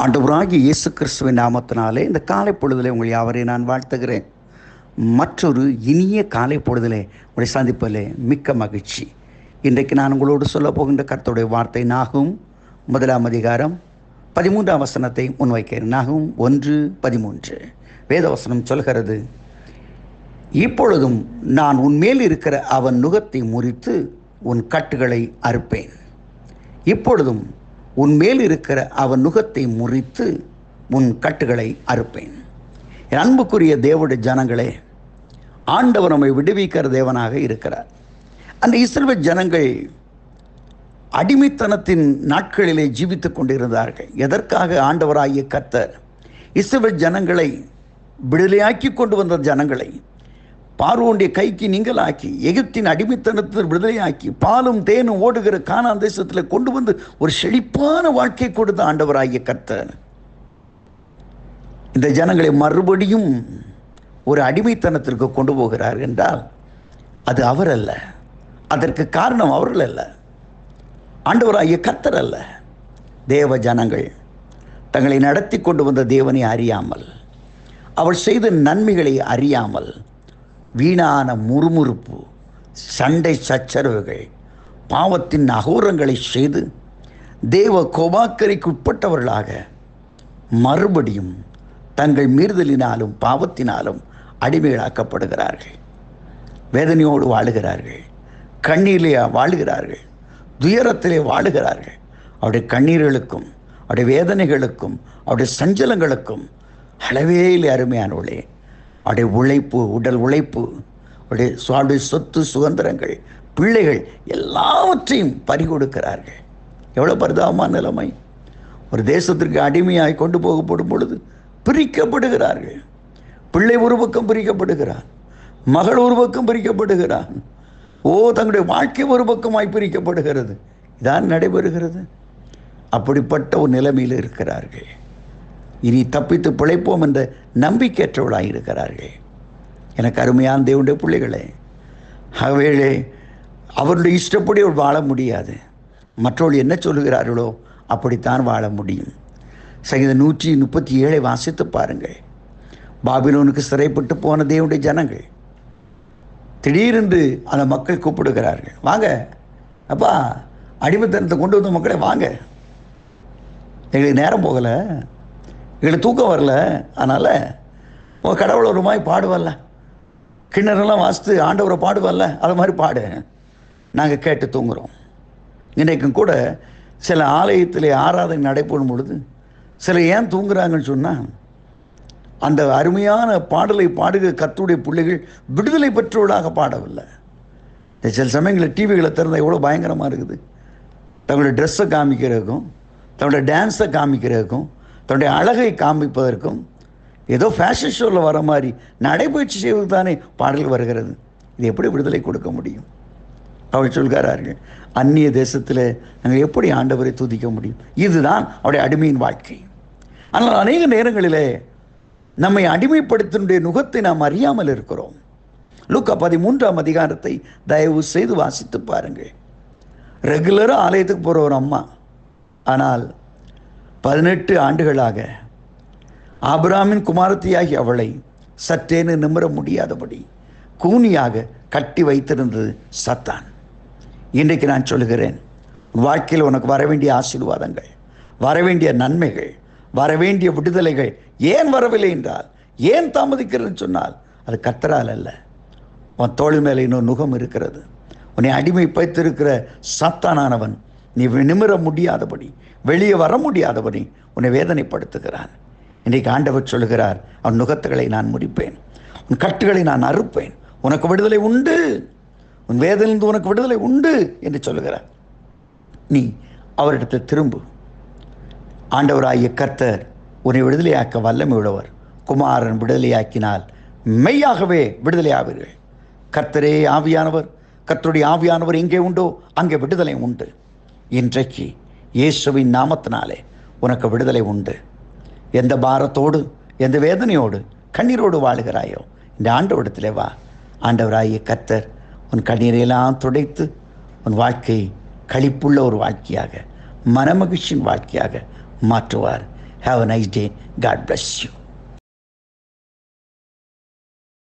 ஆண்டவராகிய இயேசு கிறிஸ்துவின் நாமத்தினாலே இந்த காலை பொழுதிலே உங்கள் யாவரையும் நான் வாழ்த்துகிறேன். மற்றொரு இனிய காலை பொழுதிலே உங்களை சந்திப்பதிலே மிக்க மகிழ்ச்சி. இன்றைக்கு நான் உங்களோடு சொல்ல போகின்ற கர்த்தருடைய வார்த்தை நாகும் 1 வசனத்தை முன்வைக்கிறேன். நாகும் 1:13 வேதவசனம் சொல்கிறது, இப்பொழுதும் நான் உன்மேல் இருக்கிற அவன் நுகத்தை முறித்து உன் கட்டுகளை அறுப்பேன். இப்பொழுதும் உன்மேல் இருக்கிற அவன் நுகத்தை முறித்து உன் கட்டுகளை அறுப்பேன். என் அன்புக்குரிய தேவனுடைய ஜனங்களே, ஆண்டவர் நம்மை விடுவிக்கிற தேவனாக இருக்கிறார். அந்த இஸ்ரவேல் ஜனங்கள் அடிமைத்தனத்தின் நாட்களிலே ஜீவித்துக் கொண்டிருந்தார்கள். எதற்காக ஆண்டவராகிய கர்த்தர் இஸ்ரவேல் ஜனங்களை விடுதலையாக்கி கொண்டு வந்த ஜனங்களை பார்வோனுடைய கைக்கு நீங்களாக்கி எகிப்தின் அடிமைத்தனத்தில் விடுதலையாக்கி பாலும் தேனும் ஓடுகிற கானான் தேசத்தில் கொண்டு வந்து ஒரு செழிப்பான வாழ்க்கை கொடுத்த ஆண்டவராகிய கர்த்தர் இந்த ஜனங்களை மறுபடியும் ஒரு அடிமைத்தனத்திற்கு கொண்டு போகிறார் என்றால் அது அவர் அல்ல. அதற்கு காரணம் அவர்கள் அல்ல, ஆண்டவராகிய கர்த்தர் அல்ல. தேவ ஜனங்கள் தங்களை நடத்தி கொண்டு வந்த தேவனை அறியாமல், அவர் செய்த நன்மைகளை அறியாமல், வீணான முறுமுறுப்பு, சண்டை சச்சரவுகள், பாவத்தின் அகோரங்களை செய்து தேவ கோபாக்கரைக்கு உட்பட்டவர்களாக மறுபடியும் தங்கள் மீறுதலினாலும் பாவத்தினாலும் அடிமைகளாக்கப்படுகிறார்கள். வேதனையோடு வாழுகிறார்கள், கண்ணீரிலே வாழுகிறார்கள், துயரத்திலே வாழுகிறார்கள். அவருடைய கண்ணீர்களுக்கும் அவருடைய வேதனைகளுக்கும் அவருடைய சஞ்சலங்களுக்கும் அளவே இல்லை அருமையானவர்களே. அவருடைய உழைப்பு, உடல் உழைப்பு, அவருடைய சொத்து சுதந்திரங்கள், பிள்ளைகள் எல்லாவற்றையும் பறிகொடுக்கிறார்கள். எவ்வளோ பரிதாபமான நிலைமை! ஒரு தேசத்திற்கு அடிமையாய் கொண்டு போகப்படும் பொழுது பிரிக்கப்படுகிறார்கள். பிள்ளை ஒரு பக்கம் பிரிக்கப்படுகிறான், மகள் ஒரு பக்கம் பிரிக்கப்படுகிறான். தங்களுடைய வாழ்க்கை ஒரு பக்கமாய் பிரிக்கப்படுகிறது. இதான் நடைபெறுகிறது. அப்படிப்பட்ட ஒரு நிலைமையில் இருக்கிறார்கள். இனி தப்பித்து பிழைப்போம் என்ற நம்பிக்கையற்றவர்களாக இருக்கிறார்கள். எனக்கு அருமையான தேவனுடைய பிள்ளைகளே, அவைகளே அவருடைய இஷ்டப்படி அவர் வாழ முடியாது. மற்றவர்கள் என்ன சொல்லுகிறார்களோ அப்படித்தான் வாழ முடியும். சங்கீதம் 137 வாசித்து பாருங்கள். பாபிலோனுக்கு சிறைப்பட்டு போன தேவனுடைய ஜனங்கள் திடீரென்று அந்த மக்கள் கூப்பிடுகிறார்கள், வாங்க அப்பா, அடிமைத்தனத்தை கொண்டு வந்த மக்களே வாங்க, எங்களுக்கு நேரம் போகலை, எங்களுக்கு தூக்கம் வரல, அதனால் உங்கள் கடவுளை ஒரு மாதிரி பாடுவல்ல, கிண்ணறெல்லாம் வாசித்து ஆண்டவரை பாடுவல்ல, அது மாதிரி பாடு, நாங்கள் கேட்டு தூங்குகிறோம். இன்றைக்கும் கூட சில ஆலயத்திலே ஆராதனை நடைபெறும் பொழுது சிலர் ஏன் தூங்குறாங்கன்னு சொன்னால், அந்த அருமையான பாடலை பாடுகிற கர்த்தருடைய பிள்ளைகள் விடுதலை பெற்றவர்களாக பாடவில்லை. சில சமயங்களில் டிவிகளை திறந்தால் எவ்வளோ பயங்கரமாக இருக்குது. தங்களுடைய ட்ரெஸ்ஸை காமிக்கிறதுக்கும், தங்களுடைய டான்ஸை காமிக்கிறதுக்கும், தன்னுடைய அழகை காமிப்பதற்கும் ஏதோ ஃபேஷன் ஷோவில் வர மாதிரி நடைபயிற்சி செய்வது தானே பாடல் வருகிறது. இது எப்படி விடுதலை கொடுக்க முடியும்? அவர் சொல்கிறார்கள், அந்நிய தேசத்தில் நாங்கள் எப்படி ஆண்டவரை துதிக்க முடியும்? இதுதான் அவருடைய அடிமையின் வாழ்க்கை. ஆனால் அநேக நேரங்களிலே நம்மை அடிமைப்படுத்தினுடைய நுகத்தை நாம் அறியாமல் இருக்கிறோம். லூக்கா 13 தயவு செய்து வாசித்து பாருங்கள். ரெகுலராக ஆலயத்துக்கு போகிற ஒரு அம்மா, ஆனால் 18 ஆண்டுகளாக ஆபிரகாமின் குமாரத்தியாகி அவளை சற்றேன்னு நிமிர முடியாதபடி கூனியாக கட்டி வைத்திருந்தது சத்தான். இன்றைக்கு நான் சொல்லுகிறேன், வாழ்க்கையில் உனக்கு வர வேண்டிய ஆசீர்வாதங்கள், வரவேண்டிய நன்மைகள், வரவேண்டிய விடுதலைகள் ஏன் வரவில்லை என்றால், ஏன் தாமதிக்கிறதுன்னு சொன்னால் அது கர்த்தரால் அல்ல. உன் தோள் மேலே இன்னொரு நுகம் இருக்கிறது. உன்னை அடிமைப்படுத்திருக்கிற சாத்தானானவன் நீ நிமிர முடியாதபடி, வெளியே வர முடியாதபடி உன்னை வேதனைப்படுத்துகிறான். இன்றைக்கு ஆண்டவர் சொல்லுகிறார், அவன் நுகத்துகளை நான் முறிப்பேன், உன் கட்டுகளை நான் அறுப்பேன், உனக்கு விடுதலை உண்டு, உன் வேதனையிலிருந்து உனக்கு விடுதலை உண்டு என்று சொல்லுகிறார். நீ அவரிடத்தில் திரும்பு. ஆண்டவராகிய கர்த்தர் உன்னை விடுதலையாக்க வல்லமை உள்ளவர். குமாரன் விடுதலையாக்கினால் மெய்யாகவே விடுதலையாவீர்கள். கர்த்தரே ஆவியானவர், கர்த்தருடைய ஆவியானவர் எங்கே உண்டோ அங்கே விடுதலை உண்டு. இன்றைக்கு இயேசுவின் நாமத்தினாலே உனக்கு விடுதலை உண்டு. எந்த பாரத்தோடு, எந்த வேதனையோடு, கண்ணீரோடு வாழுகிறாயோ இந்த ஆண்டவரிடத்திலே வா. ஆண்டவராகிய கர்த்தர் உன் கண்ணீரையெல்லாம் துடைத்து உன் வாழ்க்கை களிப்புள்ள ஒரு வாழ்க்கையாக, மனமகிழ்ச்சியின் வாழ்க்கையாக மாற்றுவார். Have a nice day. God bless you.